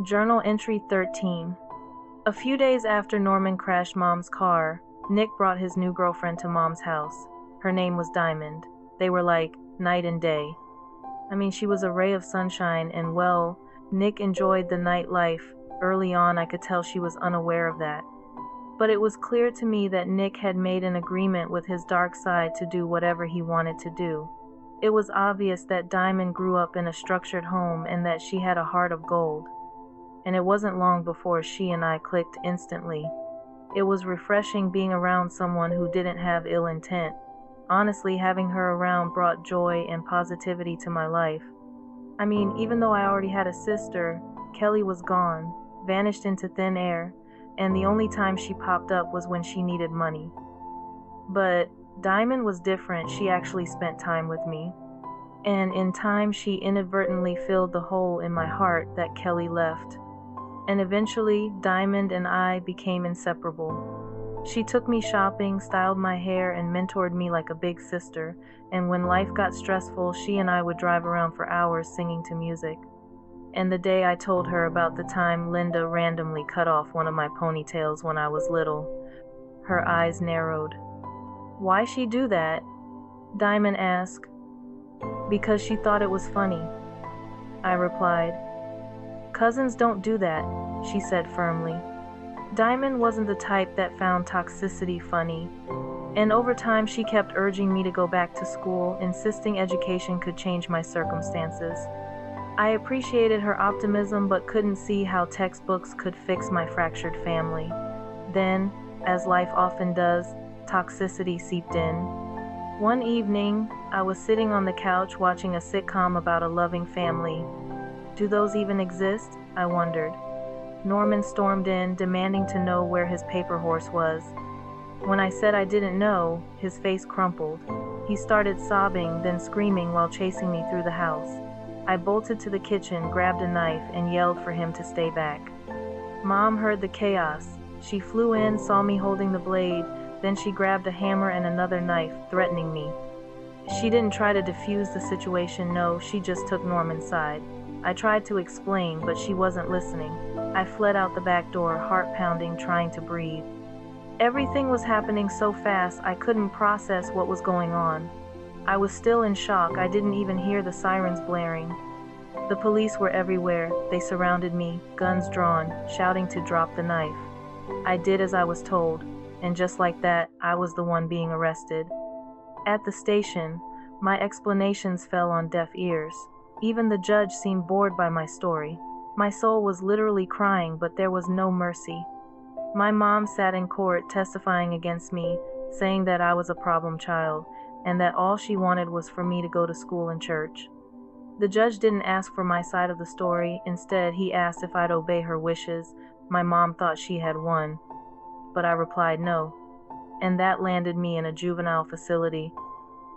Journal entry 13. A few days after Norman crashed Mom's car, Nick brought his new girlfriend to Mom's house. Her name was Diamond. They were like night and day. She was a ray of sunshine, and well, Nick enjoyed the nightlife. Early on, I could tell she was unaware of that. But it was clear to me that Nick had made an agreement with his dark side to do whatever he wanted to do. It was obvious that Diamond grew up in a structured home and that she had a heart of gold. And it wasn't long before she and I clicked instantly. It was refreshing being around someone who didn't have ill intent. Honestly, having her around brought joy and positivity to my life. Even though I already had a sister, Kelly was gone, vanished into thin air, and the only time she popped up was when she needed money. But Diamond was different. She actually spent time with me. And in time, she inadvertently filled the hole in my heart that Kelly left. And eventually, Diamond and I became inseparable. She took me shopping, styled my hair, and mentored me like a big sister. And when life got stressful, she and I would drive around for hours singing to music. And the day I told her about the time Linda randomly cut off one of my ponytails when I was little, her eyes narrowed. "Why she do that?" Diamond asked. "Because she thought it was funny," I replied. "Cousins don't do that," she said firmly. Diamond wasn't the type that found toxicity funny, and over time she kept urging me to go back to school, insisting education could change my circumstances. I appreciated her optimism but couldn't see how textbooks could fix my fractured family. Then, as life often does, toxicity seeped in. One evening, I was sitting on the couch watching a sitcom about a loving family. Do those even exist? I wondered. Norman stormed in, demanding to know where his paper horse was. When I said I didn't know, his face crumpled. He started sobbing, then screaming while chasing me through the house. I bolted to the kitchen, grabbed a knife, and yelled for him to stay back. Mom heard the chaos. She flew in, saw me holding the blade, then she grabbed a hammer and another knife, threatening me. She didn't try to defuse the situation, no, she just took Norman's side. I tried to explain, but she wasn't listening. I fled out the back door, heart pounding, trying to breathe. Everything was happening so fast, I couldn't process what was going on. I was still in shock. I didn't even hear the sirens blaring. The police were everywhere. They surrounded me, guns drawn, shouting to drop the knife. I did as I was told, and just like that, I was the one being arrested. At the station, my explanations fell on deaf ears. Even the judge seemed bored by my story. My soul was literally crying, but there was no mercy. My mom sat in court testifying against me, saying that I was a problem child, and that all she wanted was for me to go to school and church. The judge didn't ask for my side of the story. Instead, he asked if I'd obey her wishes. My mom thought she had won, but I replied no, and that landed me in a juvenile facility.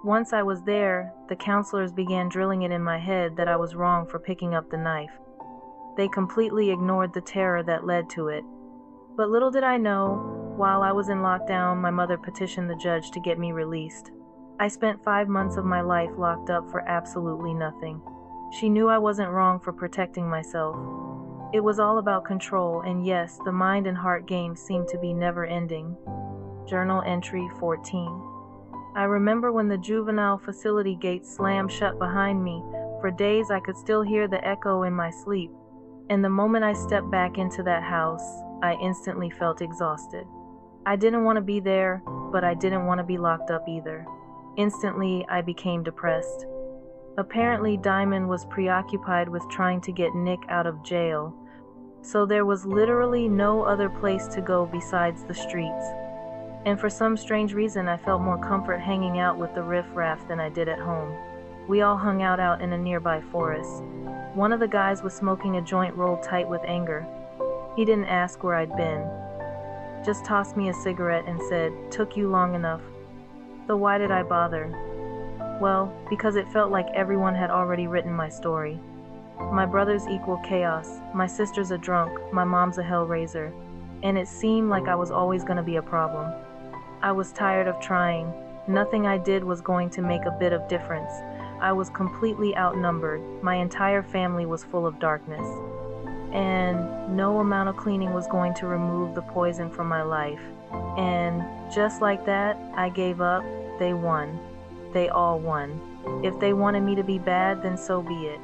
Once I was there, the counselors began drilling it in my head that I was wrong for picking up the knife. They completely ignored the terror that led to it. But little did I know, while I was in lockdown, my mother petitioned the judge to get me released. I spent 5 months of my life locked up for absolutely nothing. She knew I wasn't wrong for protecting myself. It was all about control, and yes, the mind and heart games seemed to be never-ending. Journal entry 14. I remember when the juvenile facility gates slammed shut behind me. For days I could still hear the echo in my sleep. And the moment I stepped back into that house, I instantly felt exhausted. I didn't want to be there, but I didn't want to be locked up either. Instantly, I became depressed. Apparently, Diamond was preoccupied with trying to get Nick out of jail, so there was literally no other place to go besides the streets. And for some strange reason, I felt more comfort hanging out with the riffraff than I did at home. We all hung out in a nearby forest. One of the guys was smoking a joint rolled tight with anger. He didn't ask where I'd been, just tossed me a cigarette and said, "Took you long enough." So why did I bother? Well, because it felt like everyone had already written my story. My brothers equal chaos, my sister's a drunk, my mom's a hellraiser, and it seemed like I was always going to be a problem. I was tired of trying. Nothing I did was going to make a bit of difference. I was completely outnumbered. My entire family was full of darkness. and no amount of cleaning was going to remove the poison from my life. And just like that, I gave up. They won. They all won. If they wanted me to be bad, then so be it.